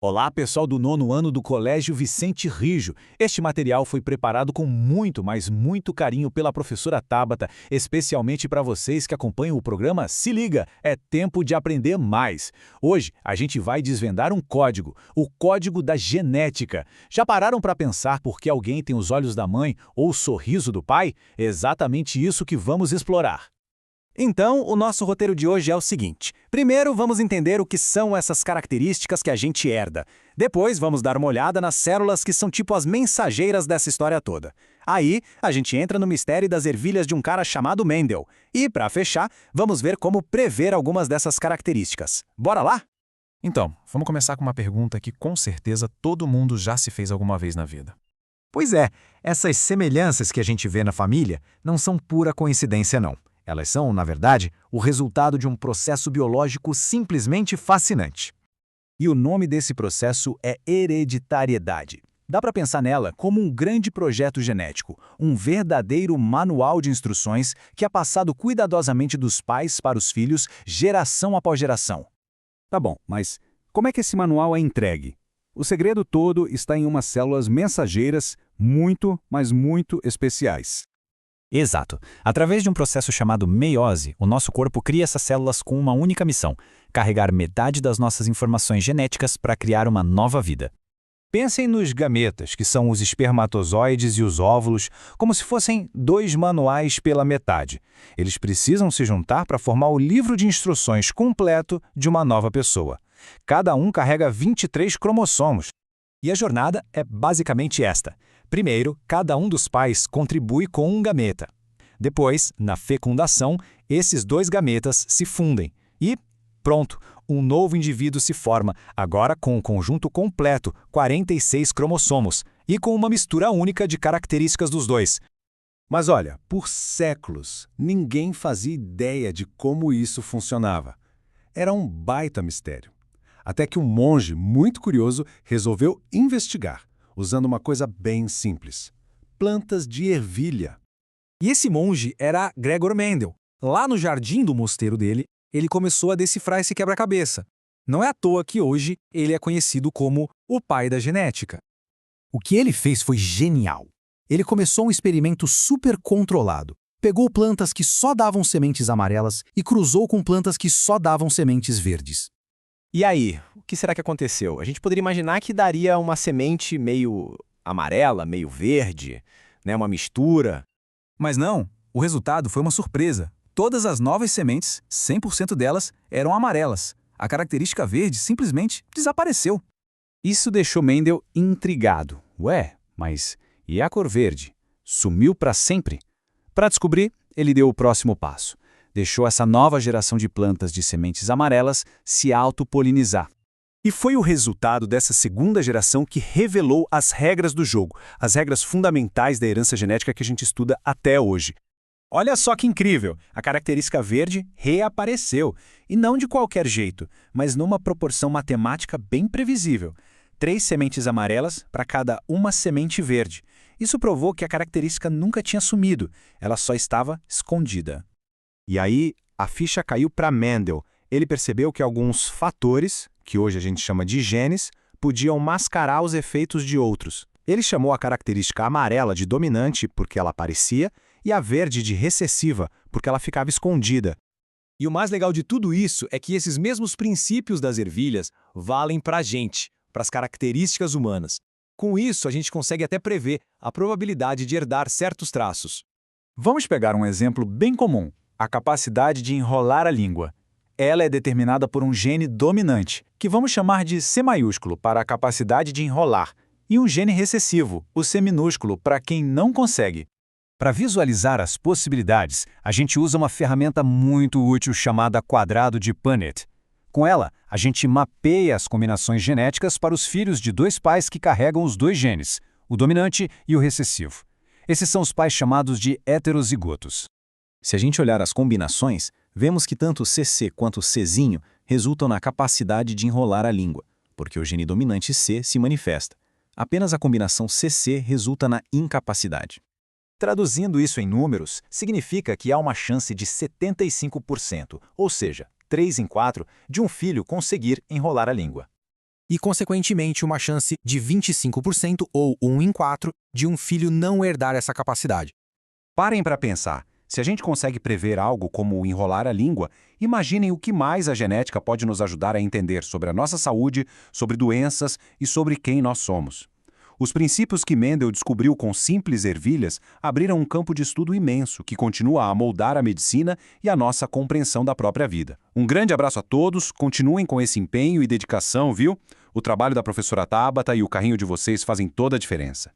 Olá, pessoal do nono ano do Colégio Vicente Rijo. Este material foi preparado com muito, mas muito carinho pela professora Tabata, especialmente para vocês que acompanham o programa Se Liga, é tempo de aprender mais. Hoje, a gente vai desvendar um código, o código da genética. Já pararam para pensar por que alguém tem os olhos da mãe ou o sorriso do pai? É exatamente isso que vamos explorar. Então, o nosso roteiro de hoje é o seguinte. Primeiro, vamos entender o que são essas características que a gente herda. Depois, vamos dar uma olhada nas células que são tipo as mensageiras dessa história toda. Aí, a gente entra no mistério das ervilhas de um cara chamado Mendel. E, para fechar, vamos ver como prever algumas dessas características. Bora lá? Então, vamos começar com uma pergunta que com certeza todo mundo já se fez alguma vez na vida. Pois é, essas semelhanças que a gente vê na família não são pura coincidência, não. Elas são, na verdade, o resultado de um processo biológico simplesmente fascinante. E o nome desse processo é hereditariedade. Dá para pensar nela como um grande projeto genético, um verdadeiro manual de instruções que é passado cuidadosamente dos pais para os filhos, geração após geração. Tá bom, mas como é que esse manual é entregue? O segredo todo está em umas células mensageiras muito, mas muito especiais. Exato. Através de um processo chamado meiose, o nosso corpo cria essas células com uma única missão: carregar metade das nossas informações genéticas para criar uma nova vida. Pensem nos gametas, que são os espermatozoides e os óvulos, como se fossem dois manuais pela metade. Eles precisam se juntar para formar o livro de instruções completo de uma nova pessoa. Cada um carrega 23 cromossomos. E a jornada é basicamente esta. Primeiro, cada um dos pais contribui com um gameta. Depois, na fecundação, esses dois gametas se fundem. E, pronto, um novo indivíduo se forma, agora com um conjunto completo, 46 cromossomos, e com uma mistura única de características dos dois. Mas olha, por séculos, ninguém fazia ideia de como isso funcionava. Era um baita mistério. Até que um monge muito curioso resolveu investigar, usando uma coisa bem simples: plantas de ervilha. E esse monge era Gregor Mendel. Lá no jardim do mosteiro dele, ele começou a decifrar esse quebra-cabeça. Não é à toa que hoje ele é conhecido como o pai da genética. O que ele fez foi genial. Ele começou um experimento super controlado. Pegou plantas que só davam sementes amarelas e cruzou com plantas que só davam sementes verdes. E aí, o que será que aconteceu? A gente poderia imaginar que daria uma semente meio amarela, meio verde, né, uma mistura. Mas não, o resultado foi uma surpresa. Todas as novas sementes, 100% delas, eram amarelas. A característica verde simplesmente desapareceu. Isso deixou Mendel intrigado. Ué, mas e a cor verde? Sumiu para sempre? Para descobrir, ele deu o próximo passo. Deixou essa nova geração de plantas de sementes amarelas se autopolinizar. E foi o resultado dessa segunda geração que revelou as regras do jogo, as regras fundamentais da herança genética que a gente estuda até hoje. Olha só que incrível! A característica verde reapareceu, e não de qualquer jeito, mas numa proporção matemática bem previsível. 3 sementes amarelas para cada uma semente verde. Isso provou que a característica nunca tinha sumido, ela só estava escondida. E aí, a ficha caiu para Mendel. Ele percebeu que alguns fatores, que hoje a gente chama de genes, podiam mascarar os efeitos de outros. Ele chamou a característica amarela de dominante porque ela aparecia e a verde de recessiva porque ela ficava escondida. E o mais legal de tudo isso é que esses mesmos princípios das ervilhas valem para a gente, para as características humanas. Com isso, a gente consegue até prever a probabilidade de herdar certos traços. Vamos pegar um exemplo bem comum: a capacidade de enrolar a língua. Ela é determinada por um gene dominante, que vamos chamar de C maiúsculo para a capacidade de enrolar, e um gene recessivo, o C minúsculo, para quem não consegue. Para visualizar as possibilidades, a gente usa uma ferramenta muito útil chamada quadrado de Punnett. Com ela, a gente mapeia as combinações genéticas para os filhos de dois pais que carregam os dois genes, o dominante e o recessivo. Esses são os pais chamados de heterozigotos. Se a gente olhar as combinações, vemos que tanto o CC quanto o Czinho resultam na capacidade de enrolar a língua, porque o gene dominante C se manifesta. Apenas a combinação CC resulta na incapacidade. Traduzindo isso em números, significa que há uma chance de 75%, ou seja, 3 em 4, de um filho conseguir enrolar a língua. e, consequentemente, uma chance de 25% ou 1 em 4 de um filho não herdar essa capacidade. Parem para pensar. Se a gente consegue prever algo como enrolar a língua, imaginem o que mais a genética pode nos ajudar a entender sobre a nossa saúde, sobre doenças e sobre quem nós somos. Os princípios que Mendel descobriu com simples ervilhas abriram um campo de estudo imenso que continua a moldar a medicina e a nossa compreensão da própria vida. Um grande abraço a todos, continuem com esse empenho e dedicação, viu? O trabalho da professora Tabata e o carrinho de vocês fazem toda a diferença.